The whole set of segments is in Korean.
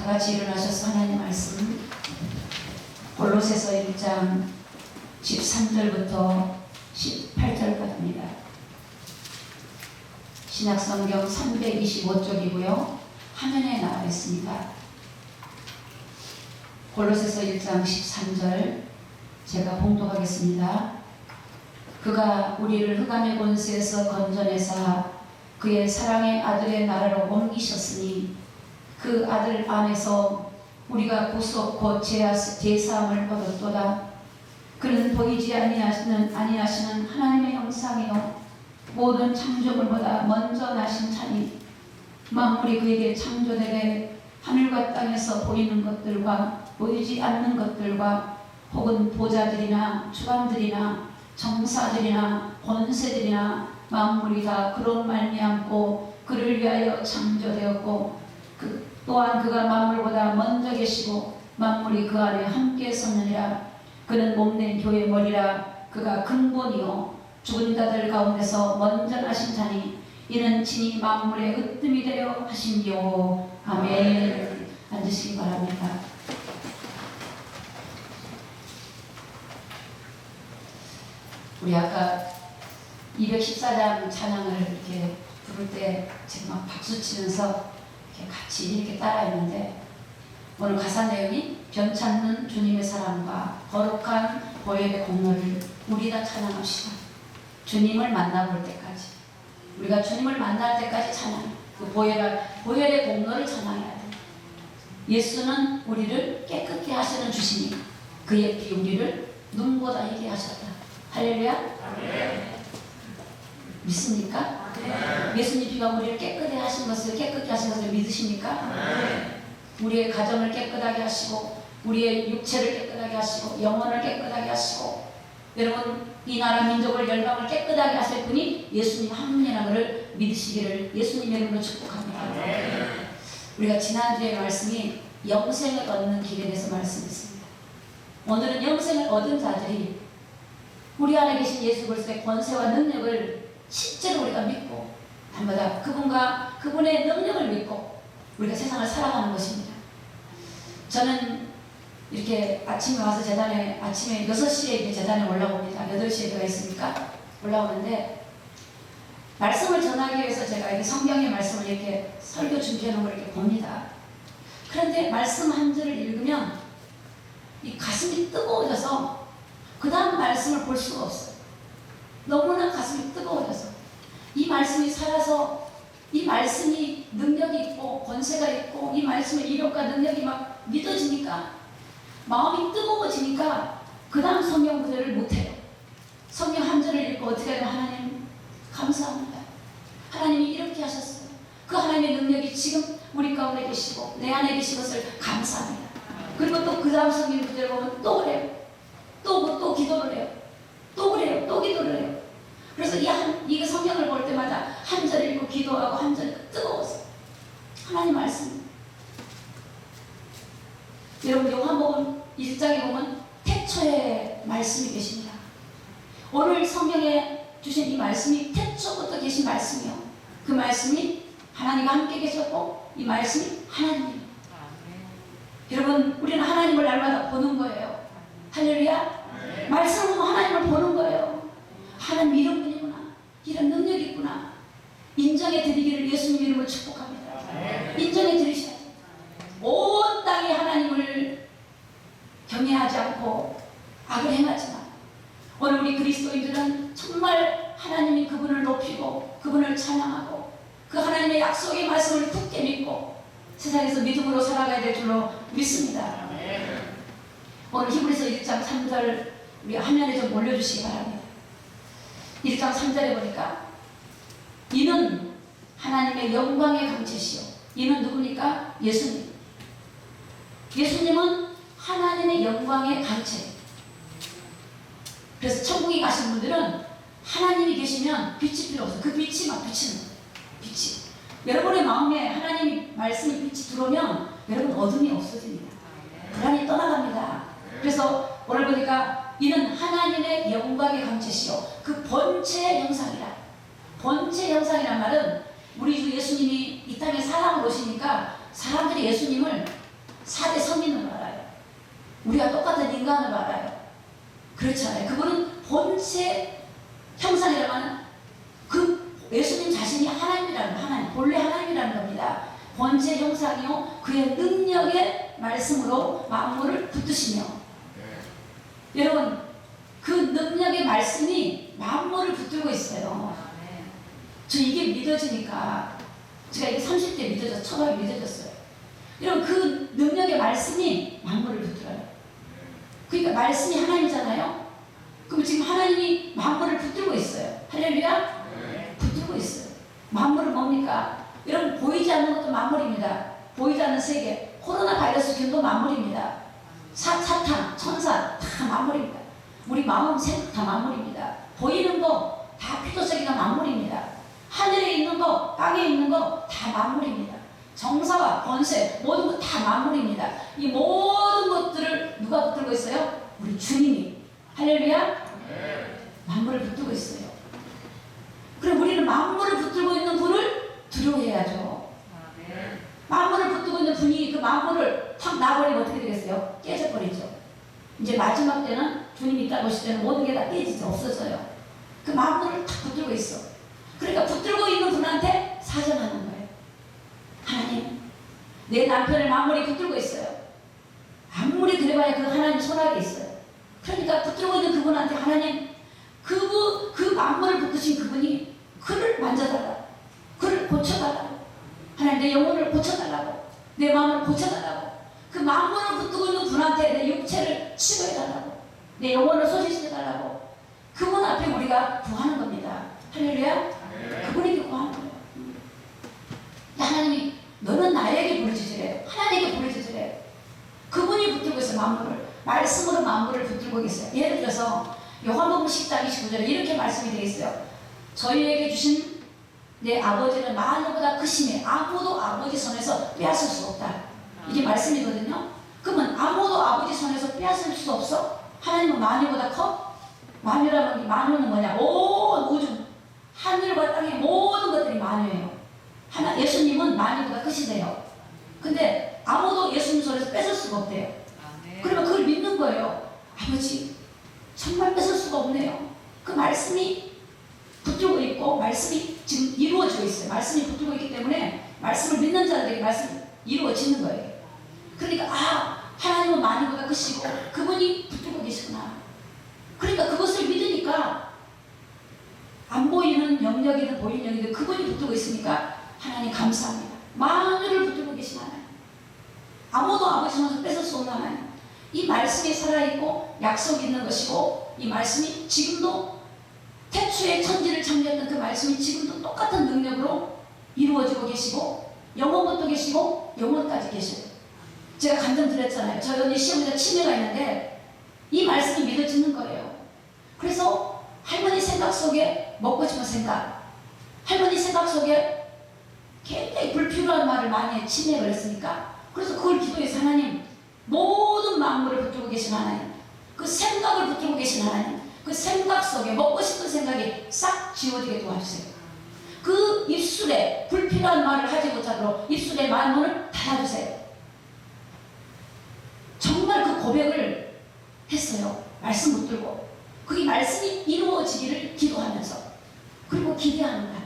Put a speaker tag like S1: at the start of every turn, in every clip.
S1: 다 같이 일어나셔서 하나님 말씀 골로새서 1장 13절부터 18절까지입니다. 신약성경 325쪽이고요. 화면에 나와 있습니다. 골로새서 1장 13절 제가 봉독하겠습니다. 그가 우리를 흑암의 권세에서 건져내사 그의 사랑의 아들의 나라로 옮기셨으니 그 아들 안에서 우리가 구속 곧 제사함을 얻었도다. 그는 보이지 아니하시는 하나님의 형상이요 모든 창조물보다 먼저 나신 자니 만물이 그에게 창조되게 하늘과 땅에서 보이는 것들과 보이지 않는 것들과 혹은 보좌들이나 주관들이나 정사들이나 권세들이나 만물이 다 그로 말미암고 그를 위하여 창조되었고 또한 그가 만물보다 먼저 계시고 만물이 그 안에 함께 섰느니라. 그는 몸된 교회의 머리라. 그가 근본이요 죽은 자들 가운데서 먼저 나신 자니 이는 친히 만물의 으뜸이 되려 하심이요. 아멘. 앉으시기 바랍니다. 우리 아까 214장 찬양을 이렇게 부를 때 제가 막 박수 치면서 이렇게 같이 이렇게 따라했는데 오늘 가사 내용이 변찮는 주님의 사랑과 거룩한 보혈의 공로를 우리 다 찬양합시다. 주님을 만나볼 때까지 우리가 주님을 만날 때까지 찬양. 그 보혈의 공로를 찬양해야 돼. 예수는 우리를 깨끗게 하시는 주시니 그의 피 우리를 눈보다 희게 하셨다. 할렐루야. 아멘. 믿습니까? 아멘. 예수님 피가 우리를 깨끗게 하신 것을 믿으십니까? 아멘. 우리의 가정을 깨끗하게 하시고 우리의 육체를 깨끗하게 하시고 영혼을 깨끗하게 하시고 여러분 이 나라 민족을 열방을 깨끗하게 하실 분이 예수님 한 분이라는 것을 믿으시기를 예수님의 이름으로 축복합니다. 아멘. 우리가 지난주에 말씀이 영생을 얻는 길에 대해서 말씀했습니다. 오늘은 영생을 얻은 자들이 우리 안에 계신 예수 그리스도의 권세와 능력을 실제로 우리가 믿고 날마다 그분의 능력을 믿고 우리가 세상을 살아가는 것입니다. 저는 이렇게 아침에 와서 아침에 6시에 재단에 올라옵니다. 8시에 내가 있으니까 올라오는데 말씀을 전하기 위해서 제가 이렇게 성경의 말씀을 이렇게 설교 준비해 놓은 걸 이렇게 봅니다. 그런데 말씀 한 절을 읽으면 이 가슴이 뜨거워져서 그 다음 말씀을 볼 수가 없어요. 너무나 가슴이 뜨거워져서 이 말씀이 살아서 이 말씀이 능력이 있고 권세가 있고 이 말씀의 이력과 능력이 막 믿어지니까 마음이 뜨거워지니까 그 다음 성경 구절을 못해요. 성경 한 절을 읽고 어떻게 하면 하나님 감사합니다. 하나님이 이렇게 하셨어요. 그 하나님의 능력이 지금 우리 가운데 계시고 내 안에 계신 것을 감사합니다. 그리고 또 그 다음 성경 구절을 보면 또 그래요. 또 기도를 해요. 또 그래요. 또 기도를 해요. 그래서 이 성경을 볼 때마다 한 절 읽고 기도하고 한 절 뜨거워서 하나님 말씀. 여러분 요한복음 1장에 보면 태초에 말씀이 계십니다. 오늘 성경에 주신 이 말씀이 태초부터 계신 말씀이요. 그 말씀이 하나님과 함께 계셨고 이 말씀이 하나님입니다. 여러분 우리는 하나님을 날마다 보는 거예요. 할렐루야. 말씀을 보면 하나님을 보는 거예요. 하나님 이런 분이구나. 이런 능력이 있구나. 인정해 드리기를 예수님 이름으로 축복합니다. 인정해 드리셔야 돼요. 온 땅이 하나님을 경외하지 않고 악을 행하지만 오늘 우리 그리스도인들은 정말 하나님이 그분을 높이고 그분을 찬양하고 그 하나님의 약속의 말씀을 굳게 믿고 세상에서 믿음으로 살아가야 될 줄로 믿습니다. 오늘 히브리서 1장 3절 우리 화면에 좀 올려주시기 바랍니다. 1장 3절에 보니까 이는 하나님의 영광의 강체시요. 이는 누구니까? 예수님. 예수님은 하나님의 영광의 강체. 그래서 천국에 가신 분들은 하나님이 계시면 빛이 필요 없어요. 그 빛이 막 비치는 거예요. 빛이. 여러분의 마음에 하나님의 말씀이 빛이 들어오면 여러분 어둠이 없어집니다. 불안이 떠나갑니다. 그래서 오늘 보니까 이는 하나님의 영광의 강체시요 그 본체의 형상이라. 본체 형상이란 말은 우리 주 예수님이 이 땅에 사람으로 오시니까 사람들이 예수님을 4대 성인을 알아요. 우리가 똑같은 인간을 알아요. 그렇지 않아요. 그분은 본체 형상이라고 하는 그 예수님 자신이 하나님이라는 하나님, 본래 하나님이라는 겁니다. 본체 형상이요 그의 능력의 말씀으로 만물을 붙드시며 여러분 그 능력의 말씀이 만물을 붙들고 있어요. 저 이게 믿어지니까 제가 이게 30대 믿어졌어요. 초등학교 믿어졌어요. 여러분 그 능력의 말씀이 만물을 붙들어요. 그러니까 말씀이 하나님이잖아요. 그럼 지금 하나님이 만물을 붙들고 있어요. 할렐루야? 붙들고 있어요. 만물은 뭡니까? 여러분 보이지 않는 것도 만물입니다. 보이지 않는 세계, 코로나 바이러스 견도 만물입니다. 사탄, 천사 다 만물입니다. 우리 마음, 생각 다 만물입니다. 보이는 거 다 피조세계가 만물입니다. 하늘에 있는 거, 땅에 있는 거 다 만물입니다. 정사와 권세 모든 것 다 만물입니다. 이 모든 것들을 누가 붙들고 있어요? 우리 주님이. 할렐루야? 만물을 붙들고 있어요. 그럼 우리는 만물을 붙들고 있는 분을 두려워해야죠. 만물을 붙들고 있는 분이 그 만물을 탁 놔버리면 어떻게 되겠어요? 깨져버리죠. 이제 마지막 때는 주님이 있다고 하실 때는 모든 게 다 깨지죠. 없어져요. 그 만물을 탁 붙들고 있어. 그러니까 붙들고 있는 분한테 사정하는 거예요. 하나님, 내 남편을 만물이 붙들고 있어요. 아무리 그래봐야 그 하나님 손아래 있어요. 그러니까 붙들고 있는 그분한테 하나님, 그 만물을 붙드신 그분이 그를 만져달라. 그를 고쳐달라고. 하나님 내 영혼을 고쳐달라고. 내 마음을 고쳐달라고. 그 만물을 붙들고 있는 분한테 내 육체를 치료해달라고. 내 영혼을 소진시켜달라고. 그분 앞에 우리가 구하는 겁니다. 할렐루야? 그분에게 구하는 거예요. 하나님이 너는 나에게 부르짖으래. 하나님에게 부르짖으래. 그분이 붙들고 있어요. 만물을. 말씀으로 만물을 붙들고 계세요. 예를 들어서 요한복음 10장 29절에 이렇게 말씀이 되어 있어요. 저희에게 주신 내 아버지는 만유보다 크심에 아무도 아버지 손에서 빼앗을 수 없다. 이게 말씀이거든요. 그러면 아무도 아버지 손에서 빼앗을 수 없어? 하나님은 만유보다 커? 만유라는 게 만유는 뭐냐? 온 우주 하늘과 땅의 모든 것들이 만유예요. 예수님은 만유보다 크시대요. 근데 아무도 예수님 손에서 뺏을 수가 없대요. 그러면 그걸 믿는 거예요. 아버지 정말 뺏을 수가 없네요. 그 말씀이 붙들고 있고 말씀이 지금 이루어지고 있어요. 말씀이 붙들고 있기 때문에 말씀을 믿는 자들에게 말씀이 이루어지는 거예요. 그러니까 하나님은 만유보다 크시고 그분이 붙들고 계시구나. 그러니까 그것을 믿으니까 안 보이는 영역이든 보이는 영역이든 그분이 붙들고 있으니까 하나님 감사합니다. 만유를 붙들고 계신 하나님. 아무도 아버지 손에서 뺏을 수 없는 하나님. 이 말씀이 살아있고 약속이 있는 것이고 이 말씀이 지금도 태초에 천지를 창조했던 그 말씀이 지금도 똑같은 능력으로 이루어지고 계시고 영원부터 계시고 영원까지 계셔요. 제가 간증 드렸잖아요. 저희 언니 시어머니가 치매가 있는데 이 말씀이 믿어지는 거예요. 그래서 할머니 생각 속에 먹고 싶은 생각, 할머니 생각 속에 굉장히 불필요한 말을 많이 해. 치매에 걸렸으니까. 그래서 그걸 기도해서 하나님 모든 만물을 붙들고 계신 하나님, 그 생각을 붙들고 계신 하나님, 그 생각 속에 먹고 싶은 생각이 싹 지워지게 도와주세요. 그 입술에 불필요한 말을 하지 못하도록 입술에 만문을 닫아주세요. 정말 그 고백을 했어요. 말씀 붙들고. 그게 말씀이 이루어지기를 기도하면서 그리고 기대하는 거예요.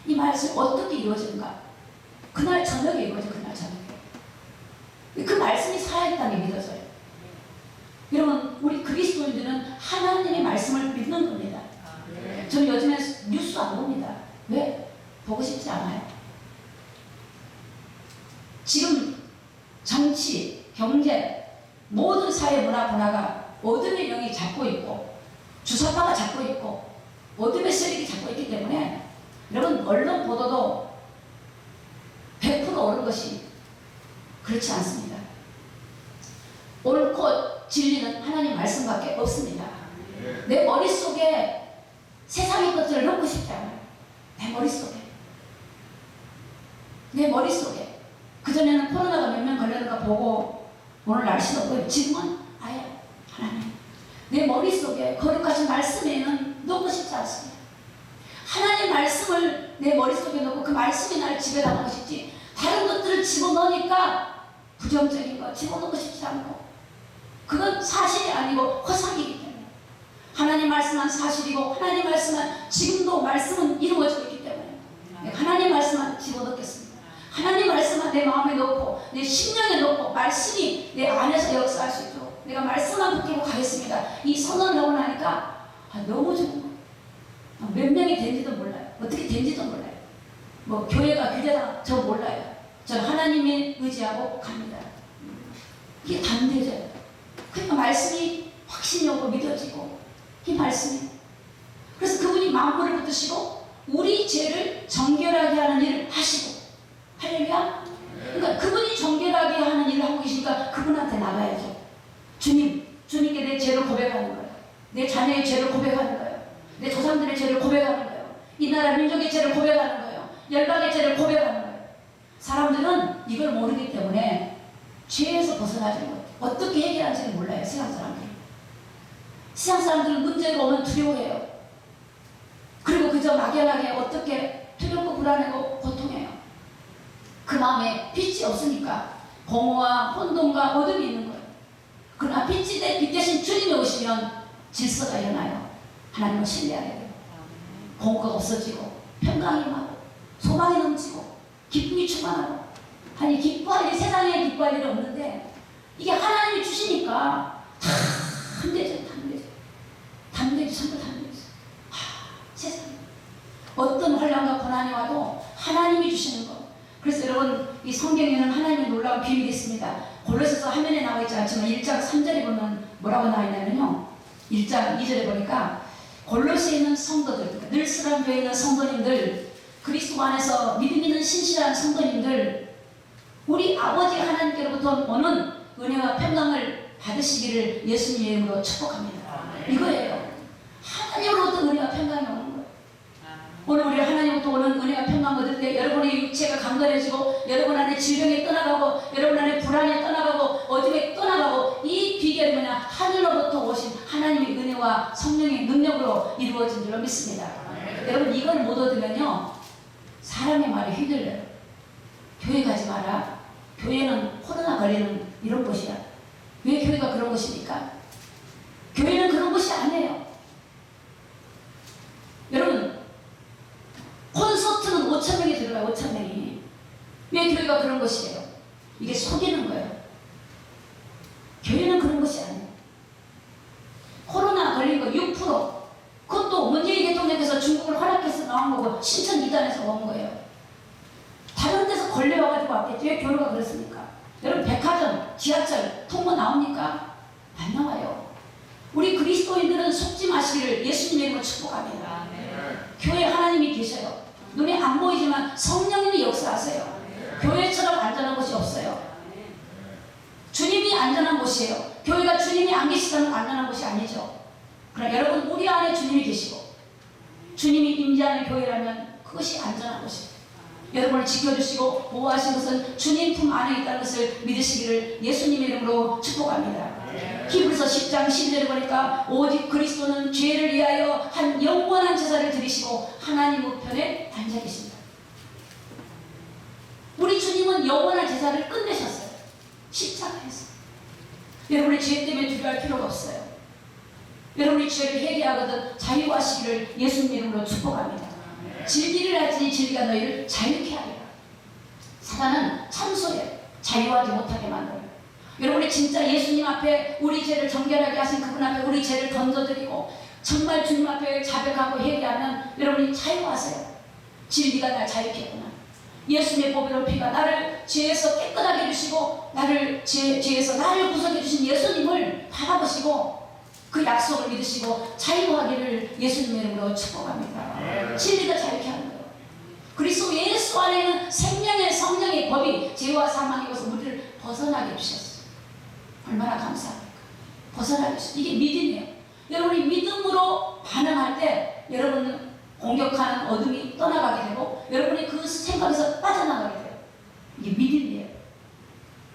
S1: 이 말씀이 어떻게 이루어지는가? 그날 저녁에 이루어져. 그날 저녁에. 그 말씀이 살아있다는 게 믿어져요. 여러분 우리 그리스도인들은 하나님의 말씀을 믿는 겁니다. 저는 요즘에 뉴스 안 봅니다. 왜? 보고 싶지 않아요. 지금 정치, 경제, 모든 사회 문화 분화가 어둠의 영이 잡고 있고 주사파가 잡고 있고 어둠의 세력이 잡고 있기 때문에 여러분 언론 보도도 100% 옳은 것이 그렇지 않습니다. 옳고 진리는 하나님 말씀밖에 없습니다. 내 머릿속에 세상의 것들을 넣고 싶지 않아요. 내 머릿속에 그전에는 코로나가 몇 명 걸렸는가 보고 오늘 날씨도 없고 지금은 아예 하나님 내 머릿속에 거룩하신 말씀에는 넣고 싶지 않습니다. 하나님 말씀을 내 머릿속에 넣고 그 말씀이 나를 지배하고 싶지 다른 것들을 집어넣으니까 부정적인 거 집어넣고 싶지 않고, 그건 사실이 아니고 허상이기 때문에, 하나님 말씀은 사실이고 하나님 말씀은 지금도 말씀은 이루어지고 있기 때문에 하나님 말씀만 집어넣겠습니다. 하나님 말씀만 내 마음에 넣고 내 심령에 넣고 말씀이 내 안에서 역사할 수 있도록 내가 말씀만 붙들고 가겠습니다. 이 선언을 하고 나니까 너무 좋은 거예요. 몇 명이 된지도 몰라요. 어떻게 된지도 몰라요. 뭐 교회가 규제다 저 몰라요. 저는 하나님에 의지하고 갑니다. 이게 담대져요. 그러니까 말씀이 확신이 오고 믿어지고, 이 말씀이, 그래서 그분이 만물을 붙드시고 우리 죄를 정결하게 하는 일을 하시고, 할렐루야. 그러니까 그분이 정결하게 하는 일을 하고 계시니까 그분한테 나가야죠. 주님께 내 죄를 고백하는 거예요. 내 자녀의 죄를 고백하는 거예요. 내 조상들의 죄를 고백하는 거예요. 이 나라 민족의 죄를 고백하는 거예요. 열방의 죄를 고백하는 거예요. 사람들은 이걸 모르기 때문에 죄에서 벗어나지 못해요. 어떻게 해결하는지는 몰라요. 세상 사람들은. 세상 사람들은 문제가 오면 두려워해요. 그리고 그저 막연하게 어떻게 두렵고 불안하고 고통해요. 그 마음에 빛이 없으니까 공허와 혼돈과 어둠이 있는 거예요. 그러나 빛 대신 주님이 오시면 질서가 일어나요. 하나님을 신뢰해야 돼요. 공허가 없어지고 평강이 임하고 소망이 넘치고 기쁨이 충만하고, 아니 기뻐할 일, 세상에 기뻐할 일은 없는데 이게 하나님이 주시니까 담대죠. 전부 담대죠. 세상에 어떤 환난과 고난이 와도 하나님이 주시는 것. 그래서 여러분, 이 성경에는 하나님의 놀라운 비밀이 있습니다. 골로새서 화면에 나와 있지 않지만 1장 3절에 보면 뭐라고 나와 있냐면요, 1장 2절에 보니까 골로새에 있는 성도들, 그러니까 늘 쓰람교에 있는 성도님들, 그리스도 안에서 믿음 있는 신실한 성도님들, 우리 아버지 하나님께로부터 오는 은혜와 평강을 받으시기를 예수님의 이름으로 축복합니다. 이거예요. 하나님으로부터 은혜와 평강이 오는 거예요. 오늘 우리 하나님으로부터 오는 은혜와 평강 얻을 때 여러분의 육체가 강건해지고, 여러분 안에 질병이 떠나가고, 여러분 안에 불안이 떠나가고, 어둠이 떠나가고, 이 비결이 뭐냐? 하늘로부터 오신 하나님의 은혜와 성령의 능력으로 이루어진 줄로 믿습니다. 여러분, 이걸 못 얻으면요, 사람의 말에 휘둘려요. 교회 가지 마라. 교회는 코로나 걸리는 이런 곳이야. 왜 교회가 그런 곳입니까? 교회는 그런 곳이 아니에요. 여러분, 콘서트는 5,000명이 들어가요. 5,000명이. 왜 교회가 그런 곳이에요? 이게 속이는 거예요. 교회는 그런 곳이 아니에요. 코로나 걸린 거 6%. 그것도 문재인 대통령께서 중국을 허락해서 나온 거고, 신천 2단에서 온 거예요. 다른 데서 걸려와가지고 왔겠죠. 왜 교회가 그렇습니까? 여러분, 백화점, 지하철, 통로 나옵니까? 안 나와요. 우리 그리스도인들은 속지 마시기를 예수님의 이름으로 축복합니다. 교회에 하나님이 계셔요. 눈에 안 보이지만 성령님이 역사하세요. 교회처럼 안전한 곳이 없어요. 주님이 안전한 곳이에요. 교회가 주님이 안 계시다는 안전한 곳이 아니죠. 그러나 여러분, 우리 안에 주님이 계시고 주님이 임재하는 교회라면 그것이 안전한 곳이에요. 여러분을 지켜주시고 보호하신 것은 주님 품 안에 있다는 것을 믿으시기를 예수님의 이름으로 축복합니다. 히브리서 10장 11절에 보니까 오직 그리스도는 죄를 위하여 한 영원한 제사를 드리시고 하나님 우편에 앉아 계십니다. 우리 주님은 영원한 제사를 끝내셨어요. 십자가에서. 여러분의 죄 때문에 두려워할 필요가 없어요. 여러분의 죄를 회개하거든 자유하시기를 예수님 이름으로 축복합니다. 진리를 알지니 진리가 너희를 자유케 하리라. 사단은 참소해 자유하지 못하게 만들어요. 여러분이 진짜 예수님 앞에 우리 죄를 정결하게 하신 그분 앞에 우리 죄를 던져드리고 정말 주님 앞에 자백하고 회개하면 여러분이 자유하세요. 진리가 날 자유케 했구나. 예수님의 보배로운 피가 나를 죄에서 깨끗하게 해주시고 나를 죄에서 나를 구속해 주신 예수님을 바라보시고 그 약속을 믿으시고 자유하기를 예수님의 이름으로 축복합니다. 진리가 자유케 하는 거예요. 그리스도 예수 안에는 생명의 성령의 법이 죄와 사망의 것을 우리를 벗어나게 해주셨어요. 얼마나 감사합니까? 벗어나게 해주셨어요. 이게 믿음이에요. 여러분이 믿음으로 반응할 때 여러분은 공격하는 어둠이 떠나가게 되고 여러분이 그 생각에서 빠져나가게 돼요. 이게 믿음이에요.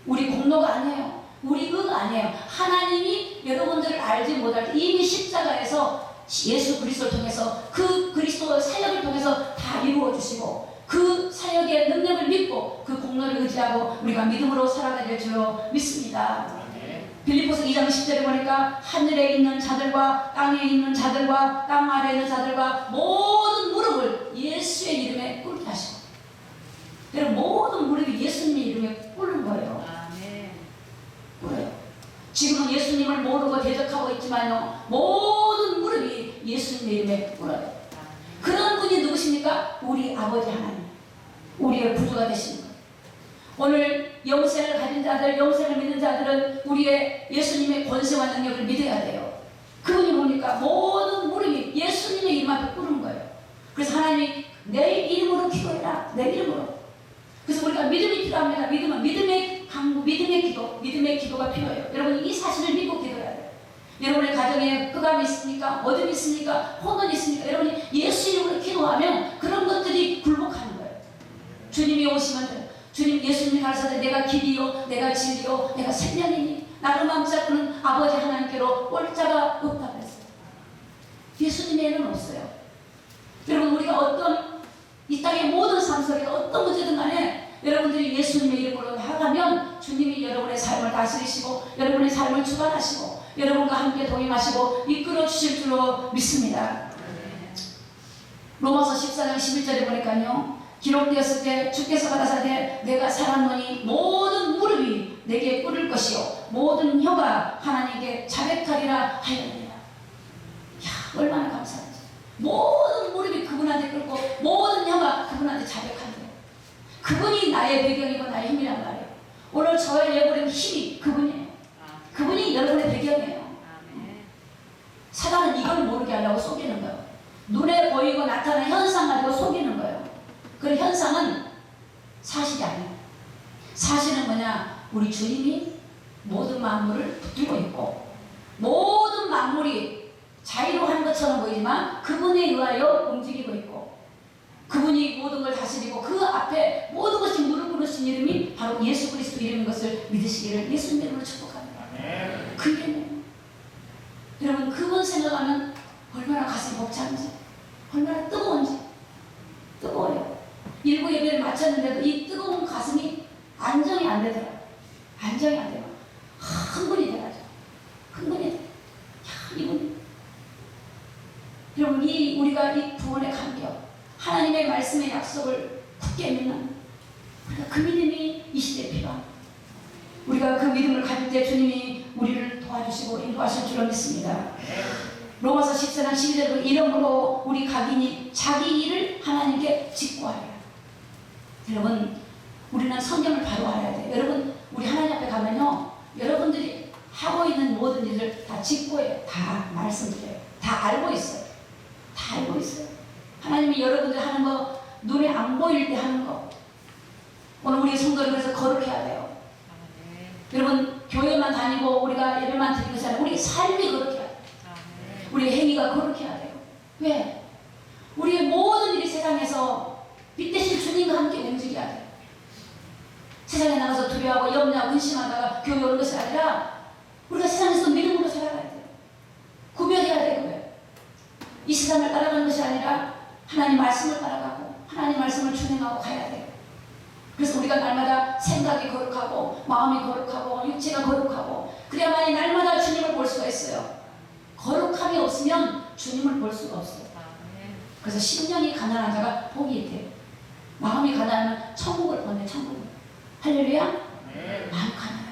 S1: 우리 공로가 아니에요. 우리 의 아니에요. 하나님이 여러분들을 알지 못할 때 이미 십자가에서 예수 그리스도를 통해서 그 그리스도의 사역을 통해서 다 이루어 주시고 그 사역의 능력을 믿고 그 공로를 의지하고 우리가 믿음으로 살아가야 될 줄로 믿습니다. 빌립보서 2장 10절에 보니까 하늘에 있는 자들과 땅에 있는 자들과 땅 아래에 있는 자들과 모든 무릎을 예수의 이름에 꿇게 하시고, 여러분 모든 무릎이 예수님의 이름에 꿇는 거예요. 꿇어요. 지금은 예수님을 모르고 대적하고 있지만요, 모든 무릎이 예수님의 이름에 꿇어요. 그런 분이 누구십니까? 우리 아버지 하나님, 우리의 구주가 되신 분. 오늘 영생을 가진 자들, 영생을 믿는 자들은 우리의 예수님의 권세와 능력을 믿어야 돼요. 그분이 보니까 모든 무릎이 예수님의 이름 앞에 꿇은 거예요. 그래서 하나님이 내 이름으로 기도해라, 내 이름으로. 그래서 우리가 믿음이 필요합니다. 믿음은 믿음의 강구, 믿음의 기도, 믿음의 기도가 필요해요. 여러분 이 사실을 믿고 기도해야 돼요. 여러분의 가정에 흑암이 있습니까? 어둠이 있습니까? 혼돈이 있습니까? 여러분이 예수 이름으로 기도하면 그런 것들이 굴복하는 거예요. 주님이 오시면 돼요. 주님, 예수님이 가르쳐서 내가 길이요, 내가 진리요, 내가 생명이니 나를 붙잡고는 아버지 하나님께로 올 자가 없다고 했어요. 예수님의 이름은 없어요. 여러분 우리가 어떤 이 땅의 모든 삶 속에 어떤 문제든 간에 여러분들이 예수님의 이름으로 나아가면 주님이 여러분의 삶을 다스리시고 여러분의 삶을 주관하시고 여러분과 함께 동행하시고 이끌어 주실 줄로 믿습니다. 로마서 14장 11절에 보니까요, 기록되었을 때 주께서 가라사대 내가 살았노니 모든 무릎이 내게 꿇을 것이요 모든 혀가 하나님께 자백하리라 하였느니라. 야, 얼마나 감사한지. 모든 무릎이 그분한테 꿇고 모든 혀가 그분한테 자백한대요. 그분이 나의 배경이고 나의 힘이란 말이에요. 오늘 저를 내버린 힘이 그분이에요. 그분이 여러분의 배경이에요. 사단은 이걸 모르게 하려고 속이는 거예요. 눈에 보이고 나타나는 현상 가지고 속이는 거예요. 그 현상은 사실이 아니에요. 사실은 뭐냐? 우리 주님이 모든 만물을 붙들고 있고 모든 만물이 자유로운 것처럼 보이지만 그분에 의하여 움직이고 있고 그분이 모든 걸 다스리고 그 앞에 모든 것이 무릎 꿇으신 이름이 바로 예수 그리스도 이름인 것을 믿으시기를 예수님 이름으로 축복합니다. 그 이름이에요. 여러분 그분 생각하면 얼마나 가슴이 벅찬지, 얼마나 뜨거운지. 뜨거워요. 일부 예배를 마쳤는데도 이 뜨거운 가슴이 안정이 안 되더라고요. 안정이 안 돼요. 흥분이 돼가지고. 흥분이 돼. 야, 이분. 여러분, 우리가 이 구원의 감격, 하나님의 말씀의 약속을 굳게 믿는, 우리가 그 믿음이 이 시대에 필요합니다. 우리가 그 믿음을 가질 때 주님이 우리를 도와주시고 인도하실 줄로 믿습니다. 로마서 14장 12절에 이러므로 우리 각인이 자기 일을 하나님께 직고하리라. 여러분 우리는 성경을 바로 알아야 돼요. 여러분 우리 하나님 앞에 가면요 여러분들이 하고 있는 모든 일을 다 직고해요. 다 말씀드려요. 다 알고 있어요. 다 알고 있어요. 하나님이 여러분들 하는 거 눈에 안 보일 때 하는 거 오늘 우리 성도를 그래서 거룩해야 돼요. 여러분 교회만 다니고 우리가 예배만 드리는 것이 아니라 우리 삶이 거룩해야 돼요. 우리의 행위가 거룩해야 돼요. 왜? 우리의 모든 일이 세상에서 빛 대신 주님과 함께 움직여야 돼요. 세상에 나가서 두려워하고 염려하고 근심하다가 교회 오는 것이 아니라 우리가 세상에서 믿음으로 살아가야 돼요. 구별해야 돼요. 이 세상을 따라가는 것이 아니라 하나님 말씀을 따라가고 하나님 말씀을 준행하고 가야 돼요. 그래서 우리가 날마다 생각이 거룩하고 마음이 거룩하고 육체가 거룩하고 그래야만이 날마다 주님을 볼 수가 있어요. 거룩함이 없으면 주님을 볼 수가 없어요. 그래서 심령이 가난한 자가 복이 있대요. 마음이 가난하면 천국을 얻네. 천국을. 할렐루야. 마음 가난해요.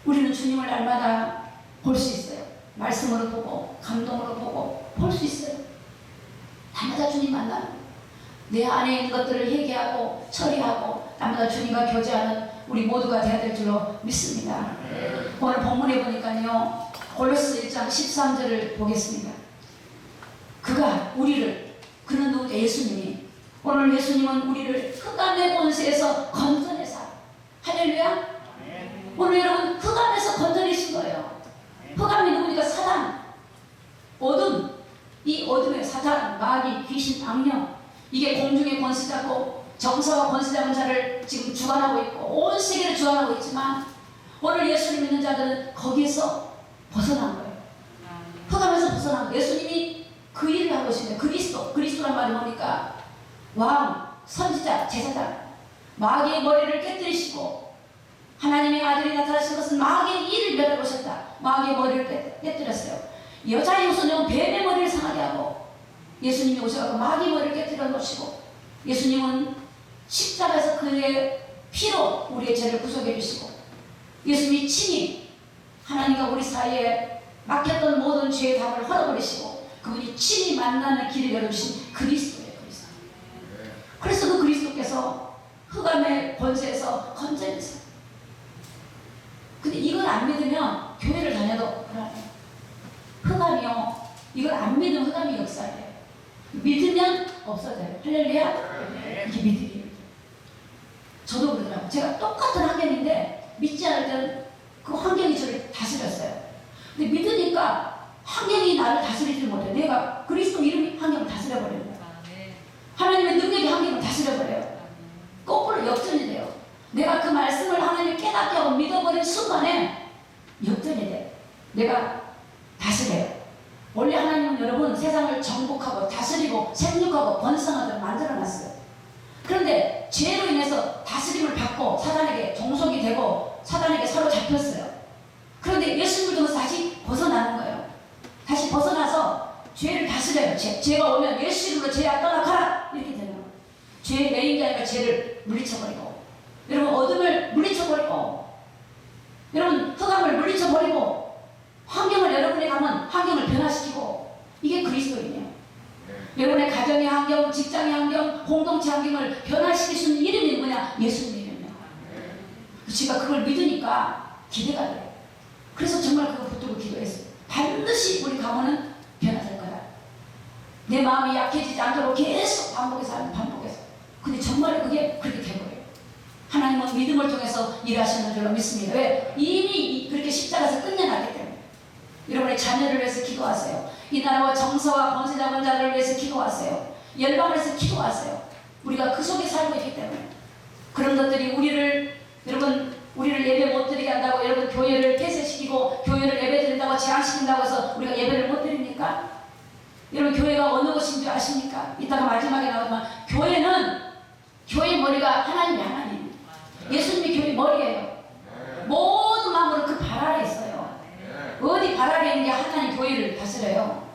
S1: 우리는 주님을 날마다 볼 수 있어요. 말씀으로 보고 감동으로 보고 볼 수 있어요. 날마다 주님 만나요. 내 안에 있는 것들을 회개하고 처리하고 날마다 주님과 교제하는 우리 모두가 되어야 될 줄로 믿습니다. 오늘 본문에 보니까요 골로새 1장 13절을 보겠습니다. 그가 우리를, 그는 누구죠? 예수님이. 오늘 예수님은 우리를 흑암의 권세에서 건져내사. 할렐루야. 오늘 여러분 흑암에서 건져내신 거예요. 흑암이 누구니까? 사단, 어둠. 이 어둠의 사단, 마귀, 귀신, 악령, 이게 공중의 권세 잡고 정사와 권세 잡은 자를 지금 주관하고 있고 온 세계를 주관하고 있지만 오늘 예수를 믿는 자들은 거기에서 벗어난 거예요. 흑암에서 벗어난 거예요. 예수님이 그 일을 하고 계신데 그리스도란 말이 뭡니까? 왕, 선지자, 제사장. 마귀의 머리를 깨뜨리시고 하나님의 아들이 나타나신 것은 마귀의 일을 멸하러 오셨다. 마귀의 머리를 깨뜨렸어요. 여자의 후손은 뱀의 머리를 상하게 하고 예수님이 오셔서 마귀의 머리를 깨뜨려 놓으시고 예수님은 십자가에서 그의 피로 우리의 죄를 구속해 주시고 예수님이 친히 하나님과 우리 사이에 막혔던 모든 죄의 담을 헐어버리시고 그분이 친히 만나는 길을 열어주신 그리스도예요. 그리스도. 그래서 그 그리스도께서 흑암의 권세에서 건져내세요. 근데 이걸 안 믿으면 교회를 다녀도 불안해요. 흑암이요. 이걸 안 믿으면 흑암이 역사해요. 믿으면 없어져요. 할렐루야. 이게 믿음이에요. 저도 그러더라고요. 제가 똑같은 환경인데 믿지 않을 때는 그 환경이 저를 다스렸어요. 근데 믿으니까 환경이 나를 다스리지 못해요. 내가 그리스도 이름이 환경을 다스려버려요. 하나님의 능력이 환경을 다스려버려요. 거꾸로 역전이 돼요. 내가 그 말씀을 하나님이 깨닫게 하고 믿어버린 순간에 역전이 돼요. 내가 다스려요. 원래 하나님은 여러분 세상을 정복하고 다스리고 생육하고 번성하도록 만들어놨어요. 그런데 죄로 인해서 다스림을 받고 사단에게 종속이 되고 사단에게 사로잡혔어요. 그런데 예수님을 통해서 다시 벗어나는 거예요. 다시 벗어나서 죄를 다스려요. 죄가 오면 예수 이름으로 죄야 떠나가라 이렇게 되는 거예요. 죄의 메인이 아니라 죄를 물리쳐버리고 여러분 어둠을 물리쳐버리고 여러분 흑암을 물리쳐버리고 환경을 여러분이 가면 환경을 변화시키고 이게 그리스도인이에요. 여러분의 가정의 환경, 직장의 환경, 공동체 환경을 변화시킬 수 있는 이름이 뭐냐? 예수님 이름이에요. 제가 그걸 믿으니까 기대가 돼요. 그래서 정말 그거 붙들고 기도했어요. 반드시 우리 가문은 변화될 거야. 내 마음이 약해지지 않도록 계속 반복해서 하는 반복해서. 근데 정말 그게 그렇게 돼버려요. 하나님은 믿음을 통해서 일하시는 줄로 믿습니다. 왜? 이미 그렇게 십자가에서 끝내놨기 때문에. 여러분의 자녀를 위해서 기도하세요. 이 나라와 정서와 권세 잡은 자를 위해서 기도하세요. 열방을 위해서 기도하세요. 우리가 그 속에 살고 있기 때문에 그런 것들이 우리를 예배 못 드리게 한다고 여러분 교회를 폐쇄시키고 교회를 예배 드린다고 제한시킨다고 해서 우리가 예배를 못 드립니까? 여러분 교회가 어느 곳인지 아십니까? 이따가 마지막에 나오지만 교회의 머리가 하나님 예수님이 교회 머리예요. 모든 마음으로 그 발 아래 있어요. 어디 발 아래 있는 게 하나님 교회를 다스려요.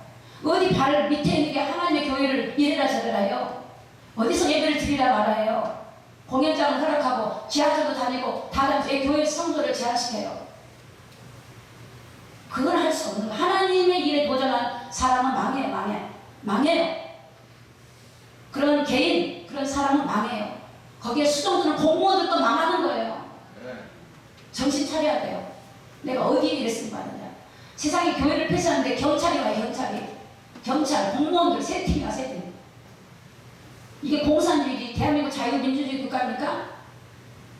S1: 어디 발 밑에 있는 게 하나님의 교회를 이래라 저래라 해요. 어디서 예배를 드리라 말아요. 공연장을 허락하고 지하철도 다니고 다른 교회 성도를 제한시켜요. 그건 할 수 없는 거예요. 하나님의 일에 도전한 사람은 망해요. 그런 개인, 그런 사람은 망해요. 거기에 수종드는 공무원들도 망하는 거예요. 정신 차려야 돼요. 내가 어디에 일했으면 받느냐. 세상에 교회를 폐쇄하는데 경찰이 와요. 경찰, 공무원들 세 팀이야. 이게 공산주의, 대한민국 자유민주주의 국가입니까?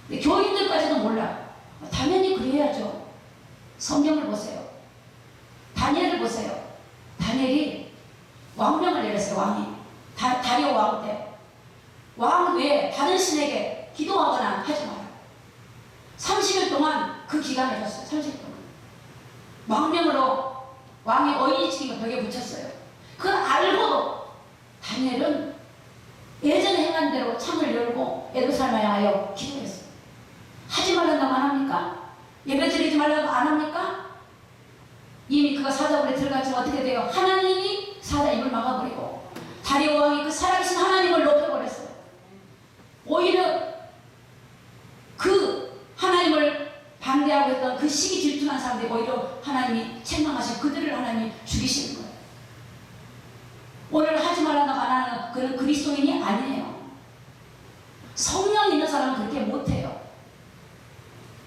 S1: 근데 교인들까지도 몰라. 당연히 그래야죠. 성경을 보세요. 다니엘을 보세요. 다니엘이 왕명을 내렸어요. 왕이. 다리오 왕 때. 왕 외에 다른 신에게 기도하거나 하지 마라. 30일 동안 그 기간을 줬어요. 30일 동안. 왕명으로 왕의 어인이 지킨 벽에 붙였어요. 그걸 알고도 다니엘은 예전에 행한 대로 창을 열고 예루살렘에 하여 기도했어요. 하지 말란다고 안 합니까? 예배 드리지 말라고 안 합니까? 이미 그가 사자굴에 들어갔지만 어떻게 돼요? 하나님이 사자 입을 막아버리고 다리오 왕이 그 살아계신 하나님을 높여버렸어요. 오히려 그 하나님을 반대하고 있던 그 시기 질투난 사람들이 오히려 하나님이 책망하시고 그들을 하나님이 죽이시는 거예요. 오늘 하지 말라고 안 하는 그는 그리스도인이 아니에요. 성령 있는 사람은 그렇게 못해요.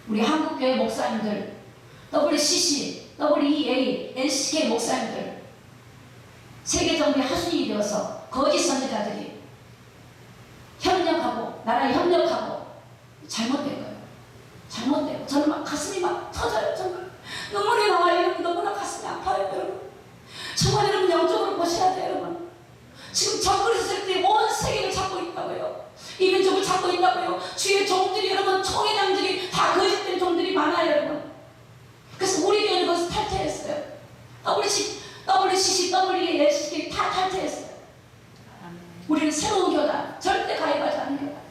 S1: 우리 한국교회 목사님들, WCC, WEA, NCK 목사님들, 세계정부의 하수인이 되어서 거짓 선지자들이 협력하고 나라에 협력하고 잘못된 거예요. 잘못돼요. 저는 막 가슴이 막 터져요. 정말 눈물이 나와요. 여러분 너무나 가슴이 아파요. 여러분 정말 여러분 영적으로 보셔야 돼요. 여러분 지금 적그리스도들이 온 세계를 잡고 있다고요. 이 민족을 잡고 있다고요. 주의 종들이 여러분 총회장들이 다 거짓된 종들이 많아요. 여러분 그래서 우리 교회는 거기서 탈퇴했어요. WCC, WEA, LCK 다 탈퇴했어요. 우리는 새로운 교단 절대 가입하지 않는 교단.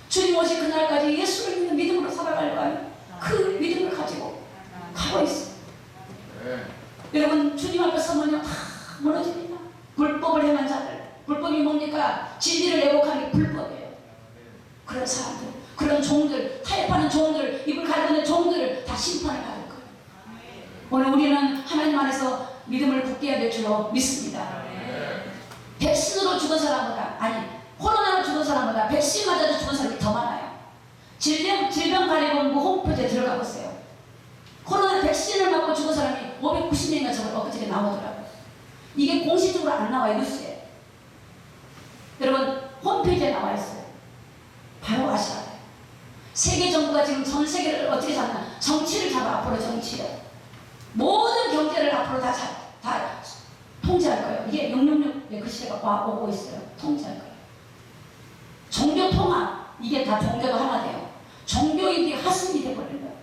S1: 주님 주님 오실 그날까지 예수를 믿는 믿음으로 살아가려고 하는 그 믿음을 가지고 가고 있어요. 여러분 주님 앞에 서면요 다 무너집니다. 불법을 행한 자들, 불법이 뭡니까? 진리를 왜곡하는 게 불법이에요. 그런 사람들, 그런 종들, 타협하는 종들, 입을 가리는 종들을 다 심판을 받을 거예요. 오늘 우리는 하나님 안에서 믿음을 굳게 해야 될 줄로 믿습니다. 백신으로 죽은 사람보다, 아니 코로나로 죽은 사람보다 백신 맞아서 죽은 사람이 더 많아요. 질병관리본부 홈페이지에 들어가 보세요. 코로나 백신을 맞고 죽은 사람이 590명이나 저걸 엊그저께 나오더라고요. 이게 공식적으로 안 나와요, 뉴스에. 여러분 홈페이지에 나와 있어요. 바로 아셔야 돼요. 세계 정부가 지금 전 세계를 어떻게 잡나? 정치를 잡아. 앞으로 정치를, 모든 경제를 앞으로 다 통제할 거예요. 이게 666 그 시대가 오고 있어요. 통제할 거예요. 종교 통합, 이게 다 종교도 하나 돼요. 종교인들이 하승이 돼버린 거예요.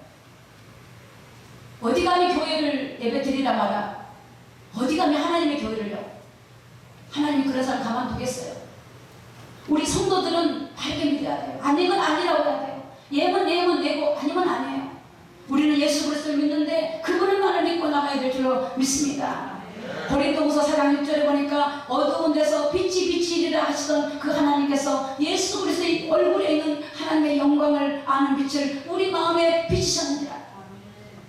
S1: 어디 감히 교회를 예배 드리라 마라. 어디 감히 하나님의 교회를요. 하나님이 그런 사람 가만두겠어요. 우리 성도들은 밝게 믿어야 돼요. 아니면 아니라고 해야 돼요. 예면 내고 아니면 아니에요. 우리는 예수 그리스도를 믿는데 그분만을 믿고 나가야 될 줄로 믿습니다. 고린도후서 4장 6절에 보니까 어두운 데서 빛이 비치리라 하시던 그 하나님께서 예수 그리스도의 얼굴에 있는 하나님의 영광을 아는 빛을 우리 마음에 비치셨느니라.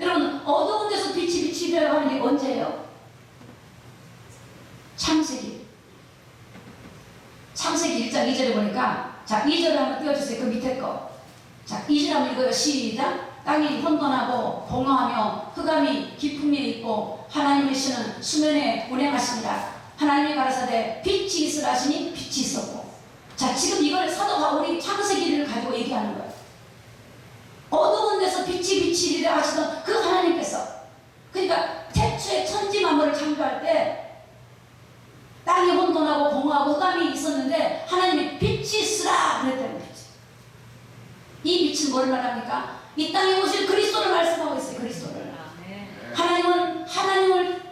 S1: 여러분 어두운 데서 빛이 비치리라고 하는 게 언제예요? 창세기 1장 2절에 보니까, 자 2절을 한번 띄워주세요. 그 밑에 거. 자 2절 한번 읽어요. 시작. 땅이 혼돈하고 공허하며 흑암이 깊음에 있고 하나님의 신은 수면에 운행하십니다. 하나님이 가라사대 빛이 있으라 하시니 빛이 있었고. 자 지금 이걸 사도 바울이 창세기를 가지고 얘기하는 거예요. 어두운 데서 빛이 비치리라 하시던 그 하나님께서, 그러니까 태초에 천지 만물을 창조할 때 땅이 혼돈하고 공허하고 흑암이 있었는데 하나님이 빛이 있으라 그랬다는 거죠. 이 빛은 뭘 말합니까? 이 땅에 오실 그리스도를 말씀하고 있어요. 그리스도를. 하나님을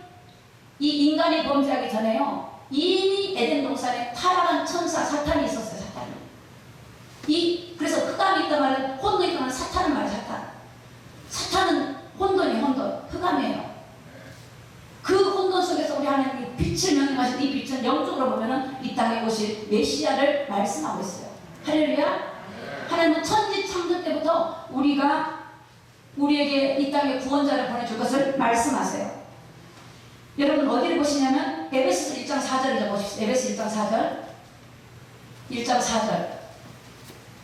S1: 이 인간이 범죄하기 전에요, 이미 에덴 동산에 타락한 천사 사탄이 있었어요. 사탄이. 그래서 흑암이 있단 말은, 혼돈이 있단 말은 사탄은 말이에요. 사탄은 혼돈이에요. 혼돈. 흑암이에요. 그 혼돈 속에서 우리 하나님이 빛을 명령하신 이 빛은 영적으로 보면은 이 땅에 오실 메시아를 말씀하고 있어요. 할렐루야. 하나님은 천지 창조 때부터 우리에게 이 땅에 구원자를 보내줄 것을 말씀하세요. 여러분 어디를 보시냐면 에베소서 1장 4절을 보십시오. 에베소 1장 4절. 1장 4절.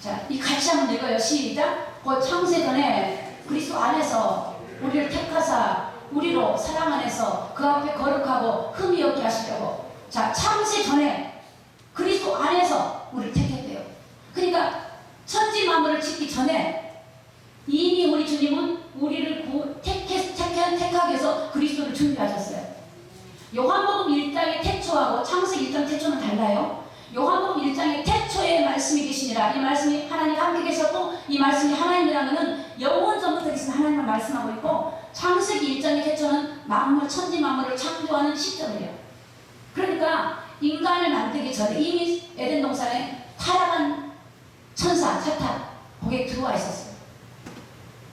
S1: 자, 이 같이 한번 읽어요. 시작. 그 창세전에 그리스도 안에서 우리를 택하사 우리로 사랑 안에서 그 앞에 거룩하고 흠이 없게 하시려고. 자, 창세전에 그리스도 안에서 우리를 택했대요. 그러니까 천지 만물을 짓기 전에 이미 우리 주님은 우리를 택하기 위해서 그리스도를 준비하셨어요. 요한복음 1장의 태초하고 창세기 1장 태초는 달라요. 요한복음 1장의 태초에 말씀이 계시니라. 이 말씀이 하나님 함께 계셨고, 이 말씀이 하나님이라는 것은 영원 전부터 계신 하나님을 말씀하고 있고, 창세기 1장의 태초는 만물, 천지 만물을 창조하는 시점이에요. 그러니까 인간을 만들기 전에 이미 에덴 동산에 타락한 천사, 사탄, 거기에 들어와 있었어요.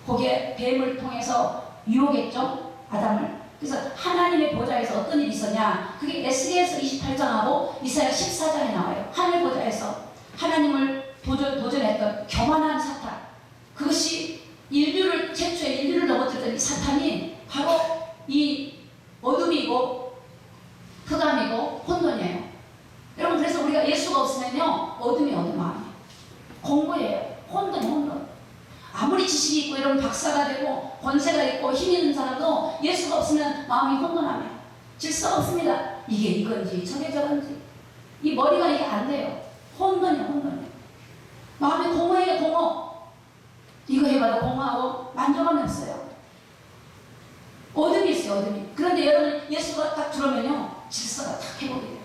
S1: 거기에 뱀을 통해서 유혹했죠, 아담을. 그래서 하나님의 보좌에서 어떤 일이 있었냐, 그게 에스겔서 28장하고 이사야 14장에 나와요. 하늘 보좌에서 하나님을 도전했던 교만한 사탄, 그것이 최초에 인류를 넘어뜨렸던 이 사탄이 바로 이 어둠이고 흑암이고 혼돈이에요. 여러분 그래서 우리가 예수가 없으면요 어둠이 마음이에요. 공부예요. 혼돈. 아무리 지식이 있고 이런 박사가 되고 권세가 있고 힘 있는 사람도 예수가 없으면 마음이 혼돈하며 질서가 없습니다. 이게 이건지 저게 저건지 이 머리가 이게 안 돼요. 혼돈이에요. 마음이 공허해요. 공허. 이거 해봐도 공허하고 만족감이 없어요. 어둠이 있어요. 어둠이. 그런데 여러분 예수가 딱 들어오면요 질서가 딱 회복이 돼요.